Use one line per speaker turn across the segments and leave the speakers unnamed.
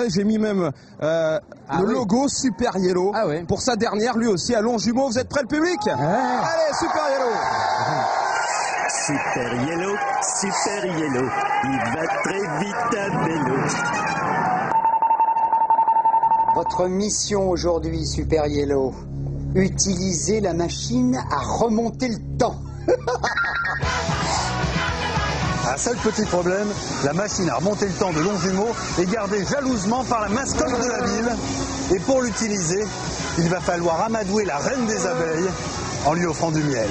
J'ai mis même le logo Super Yellow pour sa dernière, lui aussi, à Longjumeau. Vous êtes prêts, le public? Allez, Super Yellow!
Super Yellow, il va très vite à vélo.
Votre mission aujourd'hui, Super Yellow, utiliser la machine à remonter le temps.
Un seul petit problème, la machine à remonter le temps de Longjumeau est gardée jalousement par la mascotte de la ville. Et pour l'utiliser, il va falloir amadouer la reine des abeilles en lui offrant du miel.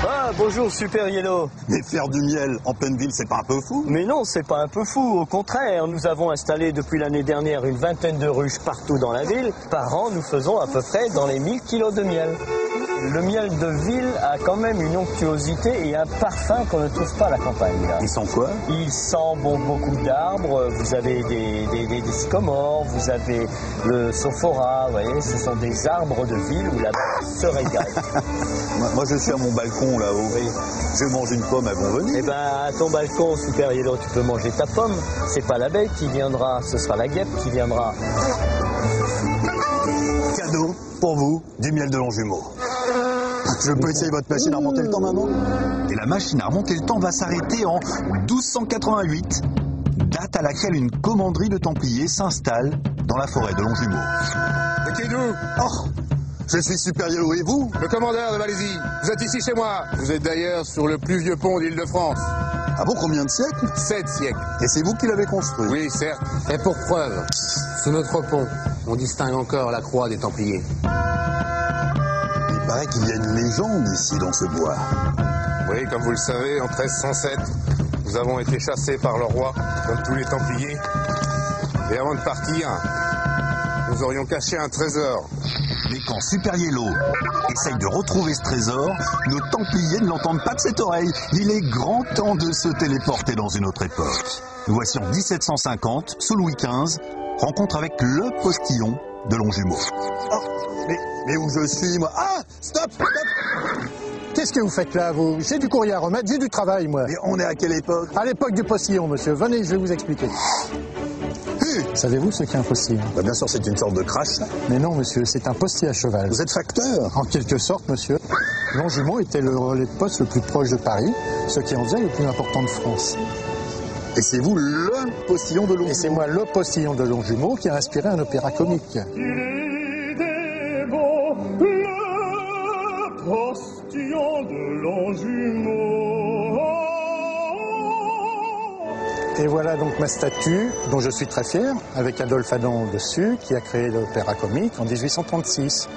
Ah, bonjour Super Yellow.
Mais faire du miel en pleine ville, c'est pas un peu fou?
Mais non, c'est pas un peu fou. Au contraire, nous avons installé depuis l'année dernière une vingtaine de ruches partout dans la ville. Par an, nous faisons à peu près dans les 1000 kilos de miel. Le miel de ville a quand même une onctuosité et un parfum qu'on ne trouve pas à la campagne. Là.
Il sent quoi?
Il sent beaucoup d'arbres. Vous avez des sycomores, vous avez le sophora, vous voyez, ce sont des arbres de ville où la se régale.
Moi, je suis à mon balcon là-haut. Oui. Je mange une pomme à bon venir.
Eh ben, à ton balcon, Super Yellow, tu peux manger ta pomme. C'est pas l'abeille qui viendra, ce sera la guêpe qui viendra.
Cadeau pour vous, du miel de Longjumeau. Je peux essayer votre machine à remonter le temps, maman? Et la machine à remonter le temps va s'arrêter en 1288, date à laquelle une commanderie de Templiers s'installe dans la forêt de Longjumeau.
Et qui êtes-vous?
Oh, je suis Super Yellow, et vous?
Le commandeur de Malaisie. Vous êtes ici chez moi. Vous êtes d'ailleurs sur le plus vieux pont d'Île-de-France.
Ah bon, combien de siècles?
7 siècles.
Et c'est vous qui l'avez construit?
Oui, certes. Et pour preuve, sous notre pont, on distingue encore la croix des Templiers.
Il paraît qu'il y a une légende ici dans ce bois.
Oui, comme vous le savez, en 1307, nous avons été chassés par le roi, comme tous les Templiers. Et avant de partir, nous aurions caché un trésor.
Mais quand Super Yellow essaye de retrouver ce trésor, nos Templiers ne l'entendent pas de cette oreille. Il est grand temps de se téléporter dans une autre époque. Nous voici en 1750, sous Louis XV, rencontre avec le postillon de Longjumeau. Oh, mais où je suis, moi? Ah, stop.
Qu'est-ce que vous faites là, vous? J'ai du courrier à remettre, j'ai du travail, moi.
Mais on est à quelle époque?
À l'époque du postillon, monsieur. Venez, je vais vous expliquer. Savez-vous ce qu'est un postillon?
Bah, bien sûr, c'est une sorte de crash.
Mais non, monsieur, c'est un postier à cheval.
Vous êtes facteur?
En quelque sorte, monsieur. Longjumeau était le relais de poste le plus proche de Paris, ce qui en faisait le plus important de France.
Et c'est vous le postillon de Longjumeau?
Et c'est moi le postillon de Longjumeau qui a inspiré un opéra comique.
Le postillon de Longjumeau.
Et voilà donc ma statue, dont je suis très fier, avec Adolphe Adam dessus, qui a créé l'opéra comique en 1836,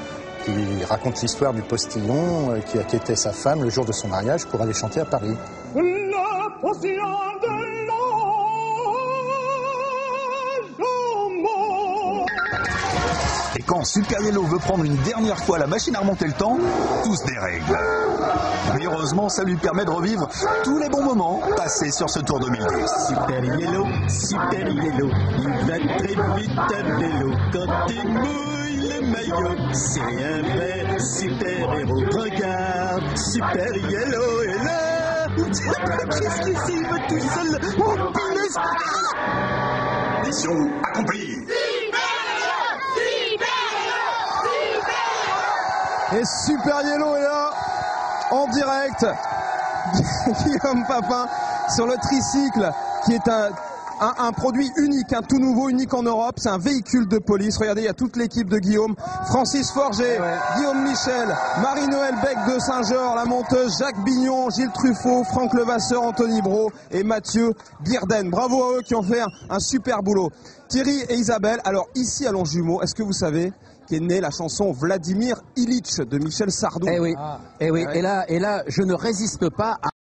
qui raconte l'histoire du postillon qui a quitté sa femme le jour de son mariage pour aller chanter à Paris.
Le postillon de Longjumeau.
Et quand Super Yellow veut prendre une dernière fois la machine à remonter le temps, tout se dérègle. Mais heureusement, ça lui permet de revivre tous les bons moments passés sur ce Tour 2010.
Super Yellow, il va très vite à vélo. Quand il mouille le maillot, c'est un vrai super héros. Regarde, Super Yellow est là. Qu'est-ce qu'il s'y va tout seul? Oh, punaise!
Mission accomplie.
Et Super Yellow est là, en direct. Guillaume Papin sur le tricycle, qui est un produit unique, un tout nouveau, unique en Europe. C'est un véhicule de police. Regardez, il y a toute l'équipe de Guillaume. Francis Forger, Guillaume Michel, Marie-Noël Beck de Saint-Georges, la monteuse, Jacques Bignon, Gilles Truffaut, Franck Levasseur, Anthony Brault et Mathieu Bierden. Bravo à eux qui ont fait un super boulot. Thierry et Isabelle, alors ici à Longjumeau, est-ce que vous savez qu'est née la chanson Vladimir Ilitch de Michel Sardou?
Eh oui, et là, je ne résiste pas à